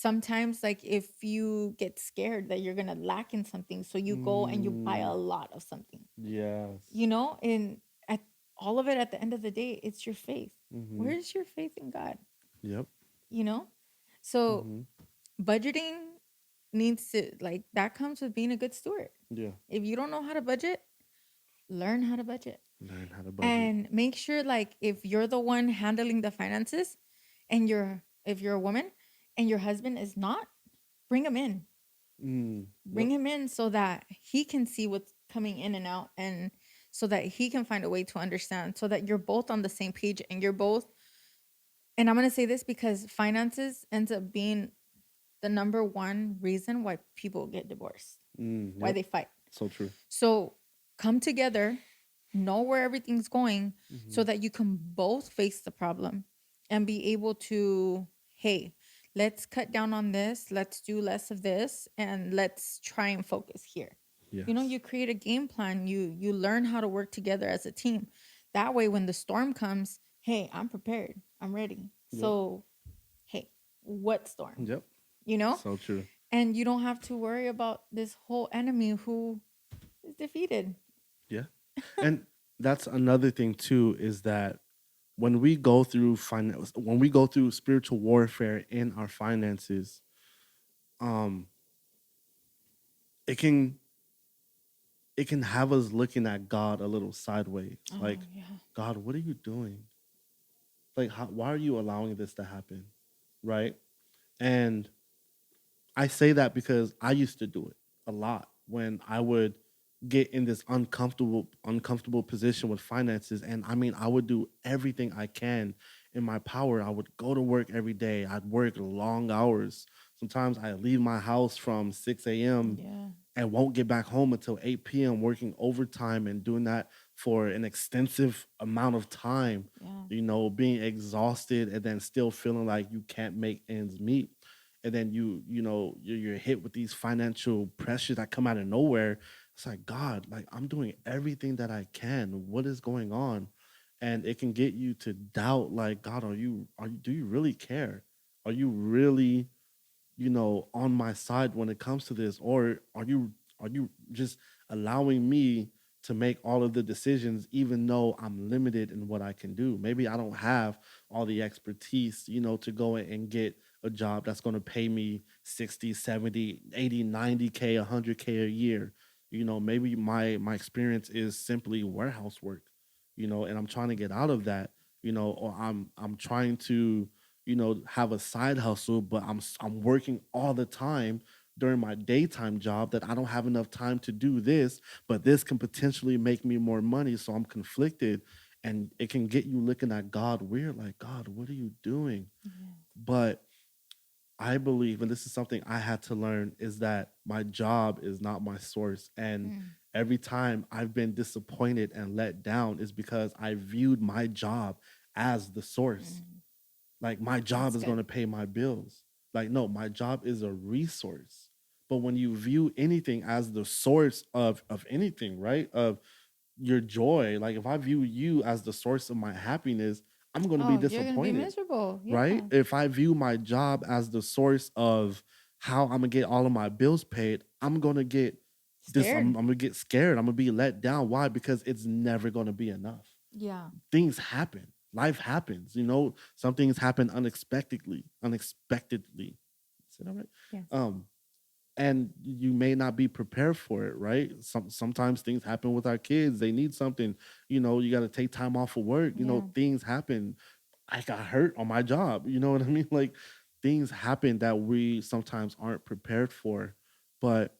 sometimes like if you get scared that you're gonna lack in something, so you go and you buy Mm, a lot of something, yes. you know, and at all of it, at the end of the day, it's your faith. Mm-hmm. Where's your faith in God? Yep. You know, so Mm-hmm. budgeting needs to, like, that comes with being a good steward. Yeah. If you don't know how to budget, learn how to budget. Learn how to budget. And make sure, like, if you're the one handling the finances, and if you're a woman and your husband is not, bring him in. Mm. Bring Yep. him in so that he can see what's coming in and out, and so that he can find a way to understand, so that you're both on the same page, and you're both, and I'm going to say this because finances ends up being the number one reason why people get divorced, Mm. why Yep. they fight. So true. So come together, know where everything's going, Mm-hmm. so that you can both face the problem and be able to, hey, let's cut down on this, let's do less of this, and let's try and focus here. You know, Yes. you create a game plan, you learn how to work together as a team. That way when the storm comes, hey, I'm prepared, I'm ready. Yep. So, hey, what storm? Yep. You know? So true. And you don't have to worry about this whole enemy who is defeated. Yeah. And that's another thing too, is that when we go through finance, when we go through spiritual warfare in our finances, um, it can it can have us looking at God a little sideways. Oh, Like, yeah. God, what are you doing? Like, why are you allowing this to happen? Right? And I say that because I used to do it a lot when I would get in this uncomfortable position with finances. And I mean, I would do everything I can in my power. I would go to work every day. I'd work long hours. Sometimes I leave my house from 6 a.m. Yeah. and won't get back home until 8 p.m. working overtime and doing that for an extensive amount of time, Yeah. being exhausted and then still feeling like you can't make ends meet. And then you're hit with these financial pressures that come out of nowhere. It's like, God, like, I'm doing everything that I can. What is going on? And it can get you to doubt, like, God, do you really care? Are you really, on my side when it comes to this? Or are you just allowing me to make all of the decisions even though I'm limited in what I can do? Maybe I don't have all the expertise, to go and get a job that's going to pay me 60, 70, 80, 90K, 100K a year. Maybe my experience is simply warehouse work, and I'm trying to get out of that, or I'm trying to, have a side hustle, but I'm working all the time during my daytime job that I don't have enough time to do this, but this can potentially make me more money, so I'm conflicted. And it can get you looking at God weird, like, God, what are you doing? Yeah. But I believe, and this is something I had to learn, is that my job is not my source. And Mm. every time I've been disappointed and let down is because I viewed my job as the source. Mm. Like, my job That's is going good. to pay my bills. Like, no, my job is a resource. But when you view anything as the source of anything, right? Of your joy, like, if I view you as the source of my happiness, I'm going to be Oh, you're gonna be disappointed, miserable. right? Yeah. If I view my job as the source of how I'm gonna get all of my bills paid, I'm gonna get Scared. I'm gonna get scared. I'm gonna be let down. Why? Because it's never gonna be enough. Yeah. Things happen. Life happens. Some things happen unexpectedly. Unexpectedly. Is that right? Yes. Um, and you may not be prepared for it, right? Sometimes things happen with our kids. They need something. You got to take time off of work. Yeah. Things happen. I got hurt on my job. You know what I mean? Like, things happen that we sometimes aren't prepared for. But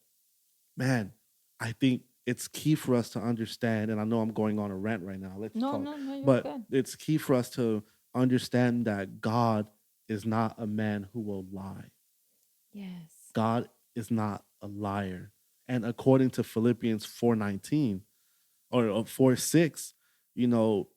man, I think it's key for us to understand. And I know I'm going on a rant right now. I'll let you No, talk. no, no, you're But good. it's key for us to understand that God is not a man who will lie. Yes. God is not a liar. And according to Philippians 4:19 or 4:6, you know,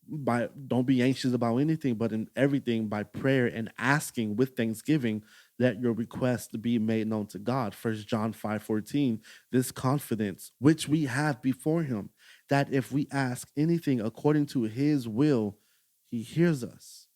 by don't be anxious about anything, but in everything by prayer and asking with thanksgiving, let your requests be made known to God. 1 John 5:14, this confidence which we have before him, that if we ask anything according to his will, he hears us.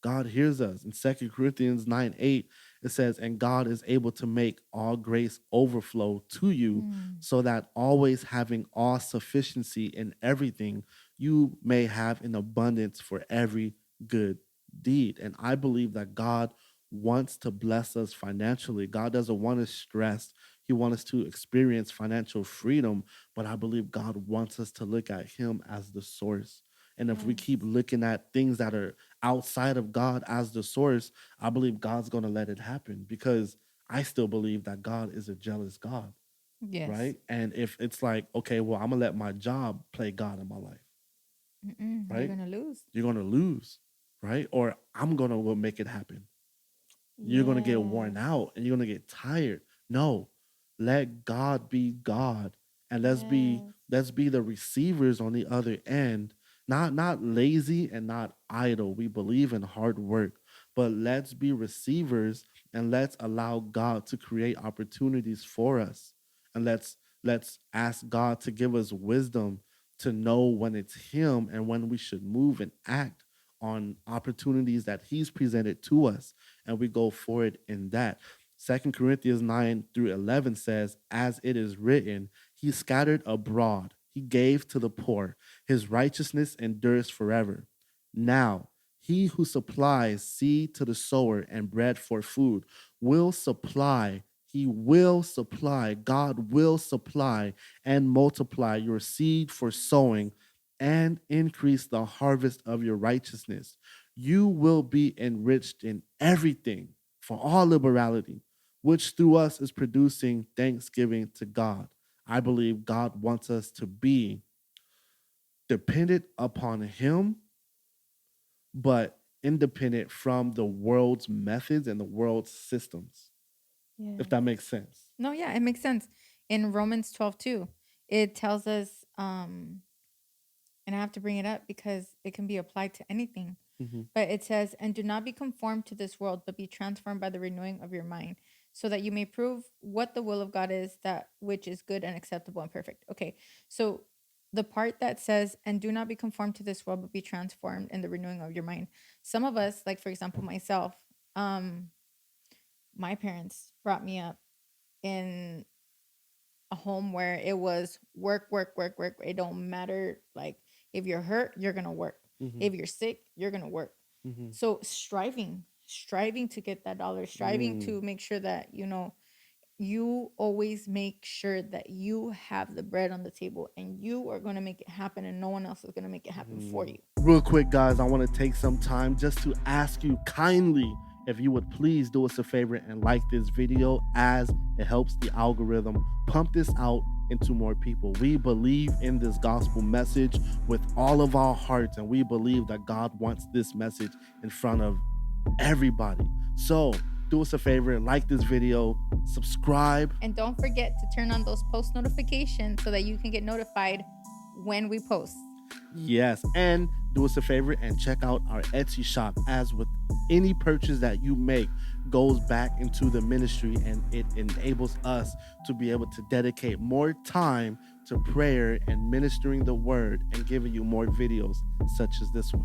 God hears us. In 2 Corinthians 9:8, It says, and God is able to make all grace overflow to you, Mm. so that always having all sufficiency in everything, you may have an abundance for every good deed. And I believe that God wants to bless us financially. God doesn't want us stressed. He wants us to experience financial freedom, but I believe God wants us to look at Him as the source. And if we keep Yes. looking at things that are outside of God as the source, I believe God's going to let it happen, because I still believe that God is a jealous God, Yes. right? And if it's like, okay, well, I'm going to let my job play God in my life, Mm-mm. You're right? gonna lose. You're going to lose, right? Or I'm going to make it happen. You're going to get worn Yes. out and you're going to get tired. No, let God be God, and Yes. let's be the receivers on the other end. Not lazy and not idle. We believe in hard work, but let's be receivers, and let's allow God to create opportunities for us. And let's ask God to give us wisdom to know when it's Him and when we should move and act on opportunities that He's presented to us, and we go forward in that. Second Corinthians 9 through 11 says, as it is written, He scattered abroad, He gave to the poor, His righteousness endures forever. Now, He who supplies seed to the sower and bread for food will supply, He will supply, God will supply and multiply your seed for sowing and increase the harvest of your righteousness. You will be enriched in everything for all liberality, which through us is producing thanksgiving to God. I believe God wants us to be dependent upon Him, but independent from the world's methods and the world's systems, if Yes. that makes sense. No, yeah, it makes sense. In Romans 12 too, it tells us, and I have to bring it up because it can be applied to anything. Mhm. But it says, and do not be conformed to this world, but be transformed by the renewing of your mind, so that you may prove what the will of God is, that which is good and acceptable and perfect. Okay. So the part that says, and do not be conformed to this world, but be transformed in the renewing of your mind. Some of us, like for example, myself, um, my parents brought me up in a home where it was work, work, work, work. It don't matter. Like if you're hurt, you're gonna work. Mhm. If you're sick, you're gonna work. Mhm. So striving to get that dollar, striving Mm. to make sure that you always make sure that you have the bread on the table and you are gonna make it happen, and no one else is gonna make it happen for you. Real quick, guys, I want to take some time just to ask you kindly if you would please do us a favor and like this video, as it helps the algorithm pump this out into more people. We believe in this gospel message with all of our hearts, and we believe that God wants this message in front of everybody. So do us a favor, like this video, subscribe. And don't forget to turn on those post notifications so that you can get notified when we post. Yes, and do us a favor and check out our Etsy shop, as with any purchase that you make goes back into the ministry, and it enables us to be able to dedicate more time to prayer and ministering the word and giving you more videos such as this one.